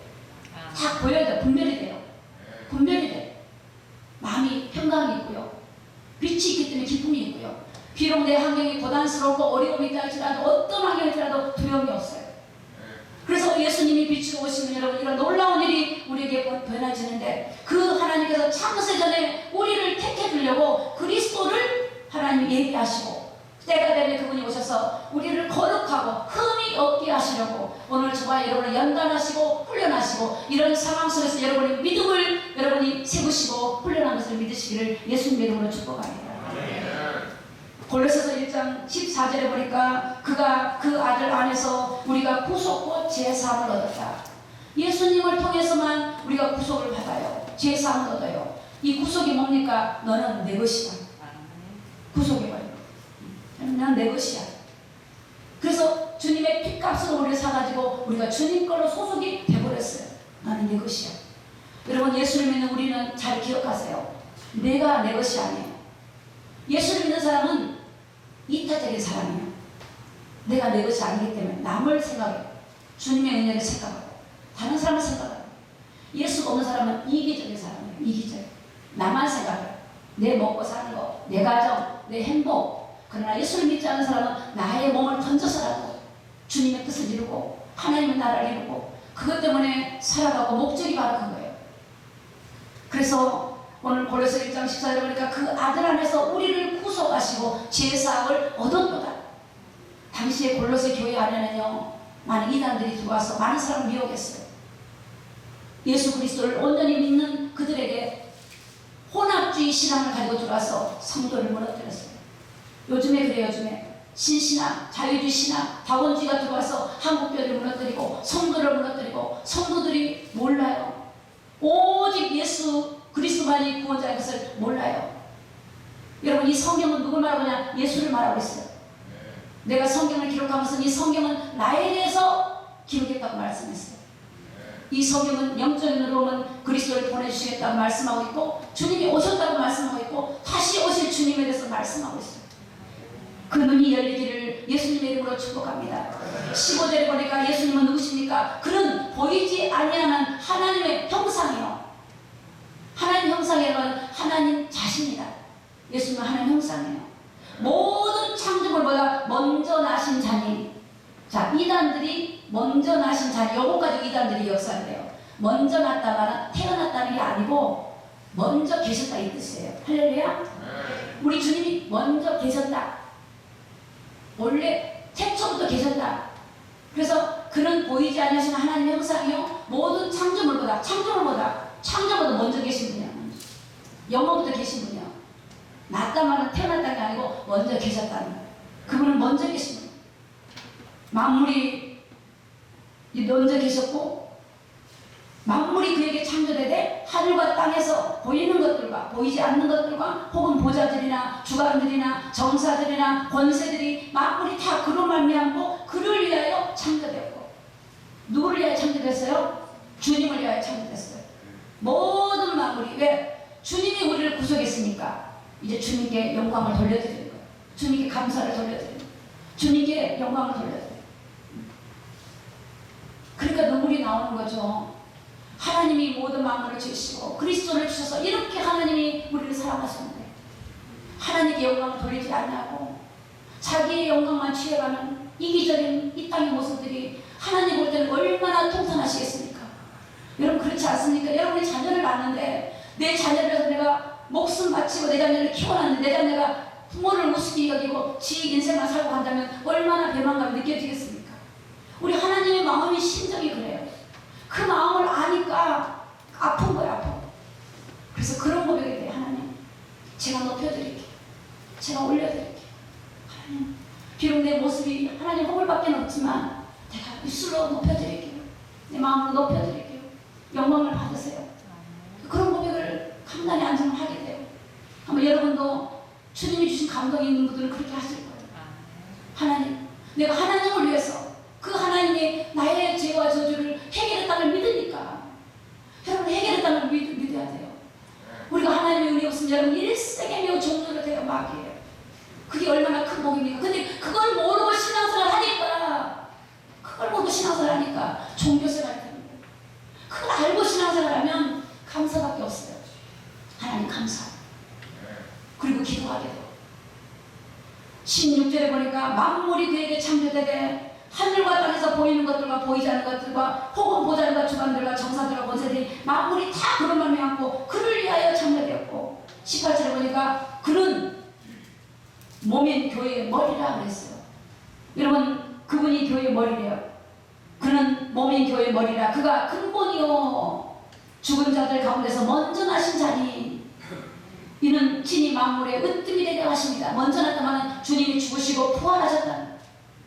S1: 딱 보여야 돼요. 분별이 돼요. 마음이 평강이 있고요. 빛이 있기 때문에 기쁨이 있고요. 비록 내 환경이 고단스럽고 어려움이 있다 할지라도 어떤 환경이더라도 두려움이 없어요. 그래서 그래서 예수님이 빛으로 오시면 여러분 이런 놀라운 일이 우리에게 변해지는데, 그 하나님께서 창세전에 우리를 택해 주려고 그리스도를 하나님 예비하시고 때가 되면 그분이 오셔서 우리를 거룩하고 흠이 없게 하시려고 오늘 저와 여러분을 연단하시고 훈련하시고 이런 상황 속에서 여러분의 믿음을 여러분이 세우시고 훈련한 것을 믿으시기를 예수님의 이름으로 축복합니다. 골로새서 1장 14절에 보니까 그가 그 아들 안에서 우리가 구속과 제사함을 얻었다. 예수님을 통해서만 우리가 구속을 받아요. 제사함을 얻어요. 이 구속이 뭡니까? 너는 내 것이다. 구속이 뭐예요? 난 내 것이야. 그래서 주님의 핏값으로 우리를 사가지고 우리가 주님 걸로 소속이 되버렸어요. 나는 내 것이야. 여러분, 예수를 믿는 우리는 잘 기억하세요. 내가 내 것이 아니에요. 예수를 믿는 사람은 이타적인 사람이에요. 내가 내 것이 아니기 때문에 남을 생각해요. 주님의 은혜를 생각하고 다른 사람을 생각해요. 예수가 없는 사람은 이기적인 사람이에요. 이기적. 나만 생각해요. 내 먹고 사는 거, 내 가정, 내 행복. 그러나 예수를 믿지 않는 사람은 나의 몸을 던져서라도 주님의 뜻을 이루고 하나님의 나라를 이루고 그것 때문에 살아가고 목적이 바로 그거예요. 그래서 오늘 골로새 1장 14절에 보니까 그 아들 안에서 우리를 구속하시고 제사함을 얻었도다. 당시에 골로새 교회 안에는요, 많은 이단들이 들어와서 많은 사람을 미혹했어요. 예수 그리스도를 온전히 믿는 그들에게 혼합주의 신앙을 가지고 들어와서 성도를 무너뜨렸어요. 요즘에 그래요. 요즘에 신신앙, 자유주의 신앙, 다원주의가 들어와서 한국교회를 무너뜨리고 성도를 무너뜨리고 성도들이 몰라요. 오직 예수 그리스도만이 구원자인 것을 몰라요. 여러분, 이 성경은 누굴 말하느냐? 예수를 말하고 있어요. 내가 성경을 기록하면서 이 성경은 나에 대해서 기록했다고 말씀했어요. 이 성경은 영적인 으로는 그리스도를 보내주시겠다고 말씀하고 있고 주님이 오셨다고 말씀하고 있고 다시 오실 주님에 대해서 말씀하고 있어요. 그 눈이 열리기를 예수님의 이름으로 축복합니다. 15절에 보니까 예수님은 누구십니까? 그는 보이지 아니하는 하나님의 형상이요. 하나님 형상이라는 하나님 자신이다. 예수님은 하나님 형상이에요. 모든 창조물보다 먼저 나신 자니. 자, 이단들이 먼저 나신 자니, 요거 가지고 이단들이 역사한대요. 먼저 났다가 태어났다는 게 아니고 먼저 계셨다 이 뜻이에요. 할렐루야. 우리 주님이 먼저 계셨다. 원래 태초부터 계셨다. 그래서 그는 보이지 않으시는 하나님의 형상이요 모든 창조물보다 먼저 계신 분이야. 영원부터 계신 분이야. 났다마는 태어났다는 게 아니고 먼저 계셨다는 거야. 그분은 먼저 계신 분이야. 만물이 먼저 계셨고 만물이 그에게 창조되되 하늘과 땅에서 보이는 것들과 보이지 않는 것들과 혹은 보좌들이나 주관들이나 정사들이나 권세들이 만물이 다 그로 말미암고 그를 위하여 창조되었고 누구를 위하여 창조됐어요? 주님을 위하여 창조됐어요. 모든 만물이 왜? 주님이 우리를 구속했으니까 이제 주님께 영광을 돌려드리는 거예요. 주님께 감사를 돌려드리는 거예요. 주님께 영광을 돌려드리는 거예요. 그러니까 눈물이 나오는 거죠. 하나님이 모든 만물을 지으시고 그리스도를 주셔서 이렇게 하나님이 우리를 사랑하셨는데 하나님께 영광을 돌리지 않냐고 자기의 영광만 취해가는 이기적인 이 땅의 모습들이 하나님 볼 때는 얼마나 통탄하시겠습니까? 여러분 그렇지 않습니까? 여러분이 자녀를 낳는데 내 자녀를 위해서 내가 목숨 바치고 내 자녀를 키워놨는데 내 자녀가 부모를 우습게 여기고 지 인생만 살고 간다면 얼마나 배만감이 느껴지겠습니까? 우리 하나님의 마음이 심정이 그래요. 그 마음을 아니까 아픈 거야, 아픈 거. 그래서 그런 고백이 돼요. 하나님, 제가 높여드릴게요. 제가 올려드릴게요. 하나님, 비록 내 모습이 하나님 허물밖에 없지만 내가 입술로 높여드릴게요. 내 마음으로 높여드릴게요. 영광을 받으세요. 그런 고백을 간단히 안정을 하게 돼요. 한번 여러분도 주님이 주신 감동이 있는 분들은 그렇게 하실 거예요. 하나님, 내가 하나님을 위해서 그 하나님이 나의 죄와 저주를 해결했다는 믿으니까 여러분 해결했다는 믿어야 돼요. 우리가 하나님의 은혜 없으면 여러분 일생에 매우 종로로 되어 마귀예요. 그게 얼마나 큰 복입니까? 근데 그걸 모르고 신앙생활 하니까 종교생활이 되는 거예요. 그걸 알고 신앙생활하면 감사밖에 없어요. 하나님 감사. 그리고 기도하게 돼요. 16절에 보니까 만물이 그에게 창조되되 하늘과 땅에서 보이는 것들과 보이지 않는 것들과 혹은 보잘과 주관들과 정사들과 권세들이 만물이 다 그로 말미암고 그를 위하여 창조되었고 18절에 보니까 그는 몸인 교회의 머리라 그랬어요. 여러분 그분이 교회의 머리래요. 그는 몸인 교회의 머리라. 그가 근본이요 죽은 자들 가운데서 먼저 나신 자니 이는 친히 만물의 으뜸이 되게 하십니다. 먼저 나타나는 주님이 죽으시고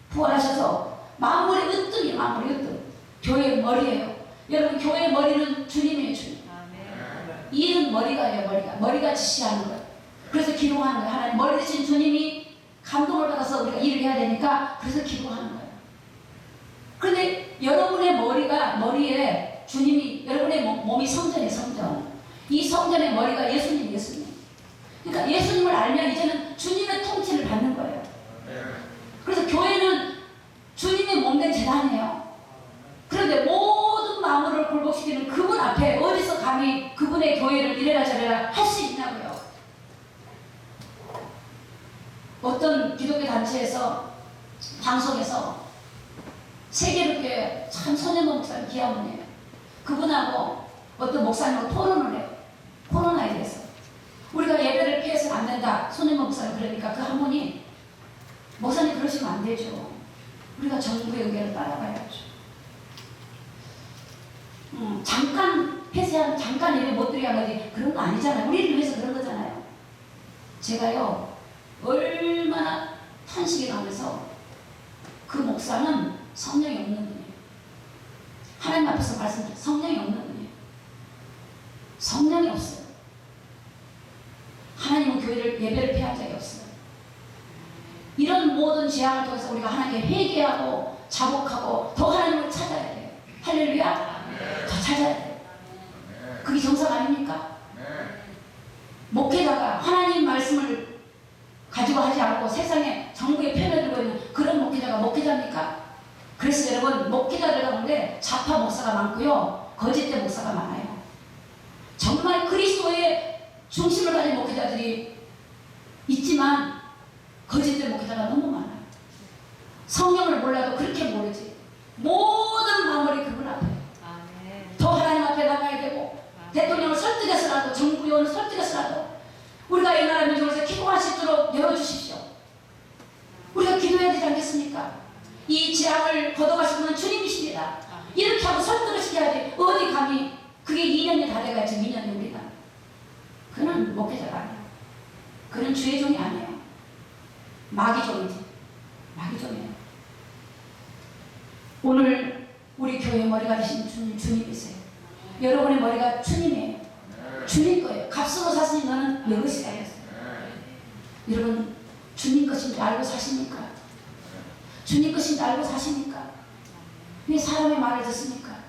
S1: 부활하셔서 만물의 으뜸이 만물의 으뜸. 교회의 머리예요. 여러분 교회의 머리는 주님이에요. 주님. 일은 머리가예요. 머리가 지시하는 거예요. 그래서 기도하는 거예요. 하나님 머리 대신 주님이 감동을 받아서 우리가 일을 해야 되니까 그래서 기도하는 거예요. 그런데 여러분의 머리에 주님이 여러분의 몸이 성전이에요. 성전. 이 성전의 머리가 예수님. 그러니까 예수님을 알면 이제는 주님의 통치를 받는 거예요. 그래서 교회는 주님의 몸된 재단이에요. 그런데 모든 만물을 굴복시키는 그분 앞에 어디서 감히 그분의 교회를 이래라 저래라 할 수 있냐고요. 어떤 기독교 단체에서 방송에서 세계롭게 참 손해본 목사님 귀한 분이에요. 그분하고 어떤 목사님하고 토론을 해요. 코로나에 대해서. 우리가 예배를 피해서는 안 된다. 손해본 목사님 그러니까 그 한 분이 목사님 그러시면 안 되죠. 우리가 정부의 의견을 따라가야죠. 잠깐 폐쇄한 잠깐 예배 못 드리게 한 거지 그런 거 아니잖아요. 우리를 위해서 그런 거잖아요. 제가요 얼마나 탄식이 나면서 그 목사는 성령이 없는 분이에요. 하나님 앞에서 말씀드려요. 성령이 없는 분이에요. 성령이 없어요. 하나님은 교회를 예배를 폐한 적이 없어요. 이런 모든 재앙을 통해서 우리가 하나님께 회개하고 자복하고 더 하나님을 찾아야 돼요. 할렐루야. 더 찾아야 돼요. 그게 정상 아닙니까? 목회자가 하나님 말씀을 가지고 하지 않고 세상에 정부에 편을 들고 있는 그런 목회자가 목회자입니까? 그래서 여러분 목회자들 가운데 좌파 목사가 많고요. 거짓된 목사가 많아요. 정말 그리스도의 중심을 가진 목회자들이 있지만 거짓된 목회자가 너무 많아요. 성령을 몰라도 그렇게 모르지. 모든 마무리 그분 앞에 더 하나님 앞에 나가야 되고 대통령을 설득해서라도 정부요원을 설득해서라도 우리가 이 나라 민족에서 기도할 수 있도록 열어주십시오. 우리가 기도해야 되지 않겠습니까? 이 재앙을 걷어가실 분은 주님이십니다. 이렇게 하고 설득을 시켜야지. 어디 감히 그게 2년이 다 돼가야지. 2년이 우리가 그는 목회자가 아니에요. 그는 주의 종이 아니에요. 마귀 종이지. 마귀 종이에요. 오늘 우리 교회 머리가 되신 주님이세요. 여러분의 머리가 주님이에요. 주님 거예요. 값으로 사시니 너는 내 것이다 했어요. 여러분 주님 것인 줄 알고 사십니까? 주님 것인 줄 알고 사십니까? 왜 사람의 말을 듣습니까?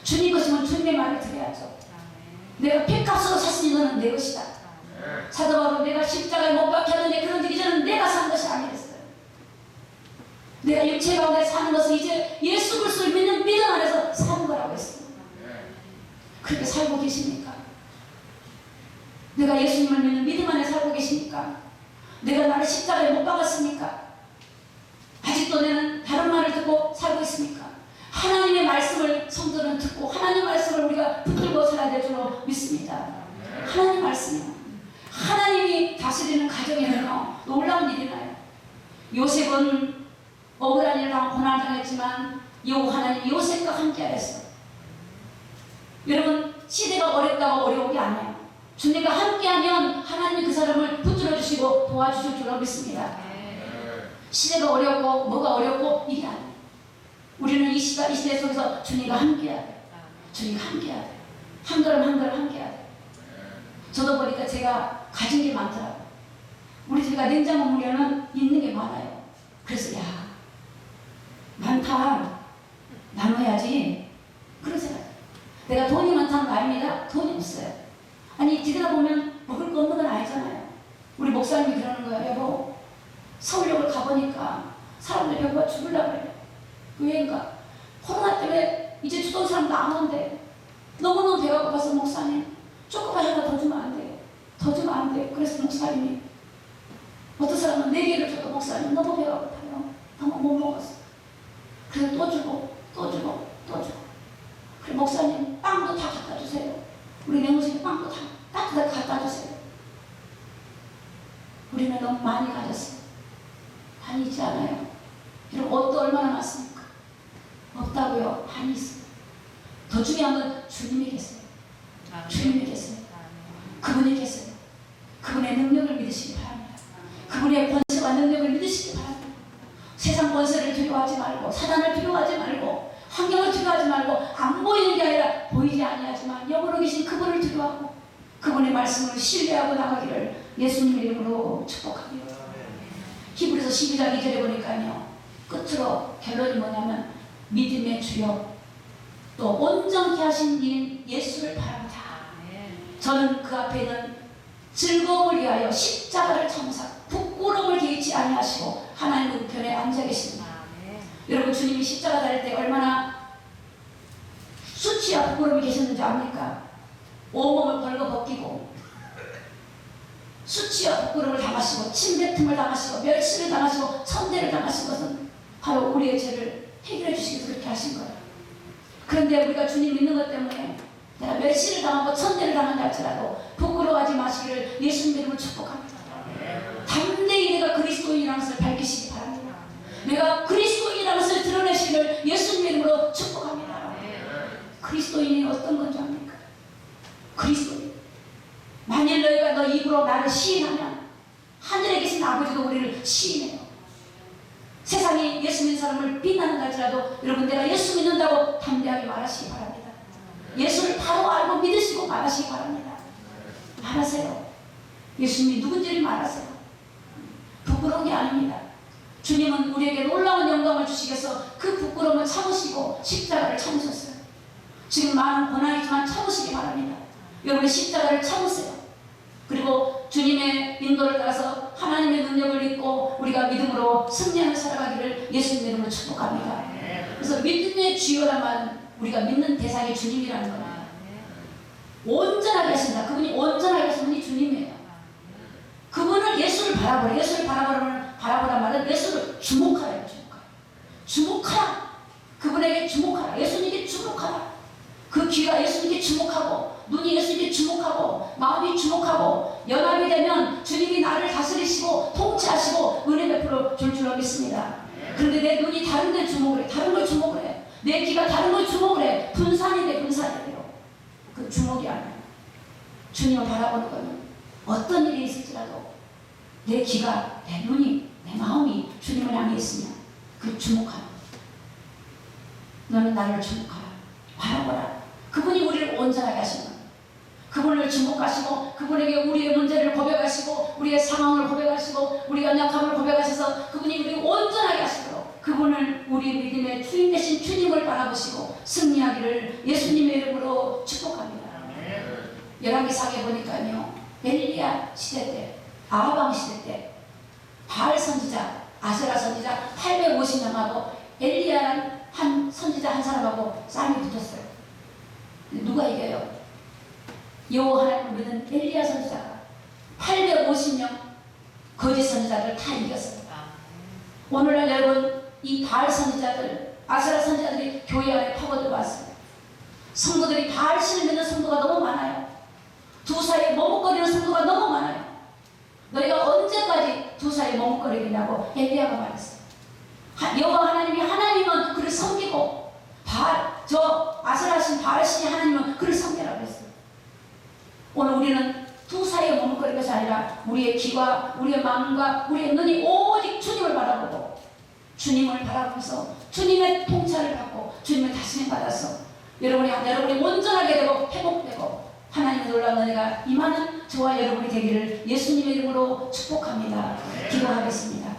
S1: 주님 것이면 주님의 말을 들어야죠. 내가 핏값으로 샀으니 너는 내 것이다. 사도 바울은 내가 십자가에 못 박혀 하는데 그런 일 이제는 내가 산 것이 아니랬어요. 내가 육체 가운데 사는 것은 이제 예수 그리스도를 믿는 믿음 안에서 사는 거라고 했어요. 그렇게 살고 계십니까? 내가 예수님을 믿는 믿음 안에 살고 계십니까? 내가 나를 십자가에 못 박았습니까? 아직도 내는 다른 말을 듣고 살고 있습니까? 하나님의 말씀을 성도는 듣고 하나님의 말씀을 우리가 붙들고 살아야 될 줄로 믿습니다. 하나님 말씀이요. 하나님이 다스리는 가정에는요 놀라운 일이 나요. 요셉은 억울한 일을 당하고 고난을 당했지만 하나님 요셉과 함께 하셨어요. 여러분 시대가 어렵다고 어려운 게 아니에요. 주님과 함께하면 하나님이 그 사람을 붙들어 주시고 도와주실 줄로 믿습니다. 시대가 어렵고 뭐가 어렵고 이게 아니에요. 우리는 이 시대 속에서 주님과 함께해야 돼요. 주님과 함께해야 돼요. 한 걸음 한 걸음 함께해야 돼요. 저도 보니까 제가 가진 게 많더라고요. 우리 집가 냉장고 문에는 있는 게 많아요. 그래서 야 많다 나눠야지 그런 생각. 내가 돈이 많다는 거 아닙니다. 돈이 없어요. 아니 뒤돌아 보면 먹을 거 없는 건 아니잖아요. 우리 목사님이 그러는 거예요. 여보 서울역을 가보니까 사람들 여보가 죽으려고 그래요. 왜인가? 코로나 때문에 이제 주던 사람도 안 온대. 너무너무 배가 고파서 목사님 조금만 하나 더 주면 안 돼요. 더 주면 안 돼요. 그래서 목사님이 어떤 사람은 4개를 줘도 목사님 너무 배가 고파요. 너무 못 먹었어. 그래서 또 주고 또 주고 또 주고. 그래 목사님 빵도 다 갖다 주세요. 우리 명수님 빵도 다 따뜻하게 갖다 주세요. 우리는 너무 많이 가졌어요. 많이 있지 않아요? 여러분 옷도 얼마나 많습니까? 없다고요? 많이 있어요. 더 중요한 건 주님이 계세요. 주님이 계세요. 그분이 계세요. 그분의 능력을 믿으시기 바랍니다. 그분의 권세와 능력을 믿으시기 바랍니다. 세상 권세를 두려워하지 말고 사단을 두려워하지 말고 환경을 두려워하지 말고 안 보이는 게 아니라 보이지 아니하지만 영으로 계신 그분을 두려워하고 그분의 말씀을 신뢰하고 나가기를 예수님의 이름으로 축복합니다. 히브리서 12장 2절에 보니까요. 끝으로 결론이 뭐냐면 믿음의 주요 또 온전케 하신 이인 예수를 바랍니다. 저는 그 앞에 있는 즐거움을 위하여 십자가를 참으사 부끄러움을 개의치 아니하시고 하나님 우편에 앉아 계십니다. 여러분 주님이 십자가 달릴 때 얼마나 수치와 부끄러움이 계셨는지 압니까? 온몸을 벌거벗기고 수치와 부끄러움을 당하시고 침뱉음을 당하시고 멸시를 당하시고 천대를 당하신 것은 바로 우리의 죄를 해결해 주시기 위해서 그렇게 하신 거예요. 그런데 우리가 주님 믿는 것 때문에 내가 멸시를 당하고 천대를 당한다 할지라도 부끄러워하지 마시기를 예수님 이름으로 축복합니다. 담대히 내가 그리스도인이라는 것을 밝히시기 바랍니다. 내가 그리스도인이라는 것을 드러내시기를 예수님 이름으로 축복합니다. 그리스도인이 어떤 건지 압니까? 그리스도인. 만일 너희가 너 입으로 나를 시인하면 하늘에 계신 아버지도 우리를 시인해요. 세상이 예수 믿는 사람을 비난한다 할지라도 여러분 내가 예수 믿는다고 담대하게 말하시기 바랍니다. 예수를 바로 알고 믿으시고 말하시기 바랍니다. 말하세요. 예수님이 누군지를 말하세요. 부끄러운 게 아닙니다. 주님은 우리에게 놀라운 영광을 주시기 위해서 그 부끄러움을 참으시고 십자가를 참으셨어요. 지금 많은 고난이지만 참으시기 바랍니다. 여러분의 십자가를 참으세요. 그리고 주님의 인도를 따라서 하나님의 능력을 믿고 우리가 믿음으로 승리하며 살아가기를 예수님 이름으로 축복합니다. 그래서 믿음의 주요란 말은 우리가 믿는 대상이 주님이라는 겁니다. 온전하게 하신다. 그분이 온전하게 하신 분이 주님이에요. 그분을 예수를 바라보라. 예수를 바라보란 말은 예수를 주목하라. 주목하라. 그분에게 주목하라. 예수님께 주목하라. 그 귀가 예수님께 주목하고 눈이 예수님께 주목하고 마음이 주목하고 연합이 되면 주님이 나를 다스리시고 통치하시고 은혜 베풀어 줄 줄로 믿습니다. 그런데 내 눈이 다른 데 주목을 해. 다른 걸 주목을 해. 내 귀가 다른 걸 주목을 해. 분산이 돼요. 그 주목이 아니에요. 주님을 바라보는 것은 어떤 일이 있을지라도 내 귀가, 내 눈이, 내 마음이 주님을 향해 있으면 그 주목하라. 너는 나를 주목하라. 바라보라. 그분이 우리를 온전하게 하시는 거예요. 그분을 주목하시고 그분에게 우리의 문제를 고백하시고 우리의 상황을 고백하시고 우리 연약함을 고백하셔서 그분이 우리를 온전하게 하시도록 그분을 우리 믿음의 주인 되신 주님을 바라보시고 승리하기를 예수님의 이름으로 축복합니다. 열왕기상에 보니까요. 엘리야 시대 때 아하방 시대 때 바알 선지자 아세라 선지자 850명하고 엘리야라는 한 선지자 한 사람하고 싸움이 붙었어요. 누가 이겨요? 여호와 하나님을 믿는 엘리야 선지자가 850명 거짓 선지자들 다 이겼어요. 오늘날 여러분 이 바알 선지자들 아세라 선지자들이 교회 안에 파고들어왔어요. 성도들이 바알 신을 믿는 성도가 너무 많아요. 두 사이에 머뭇거리는 성도가 너무 많아요. 너희가 언제까지 두 사이에 머뭇거리겠냐고 엘리야가 말했어요. 여호와 하나님이 하나님은 그를 섬기고 아세라신 바알신이 하나님은 그를 섬기라고 했어요. 오늘 우리는 두 사이에 머뭇거릴 것이 아니라 우리의 귀와 우리의 마음과 우리의 눈이 오직 주님을 바라보고 주님을 바라보면서 주님의 통찰을 받고 주님의 다스림 받아서 여러분이 온전하게 되고 회복되고 하나님의 놀라운 은혜가 임하는 저와 여러분이 되기를 예수님의 이름으로 축복합니다. 기도하겠습니다.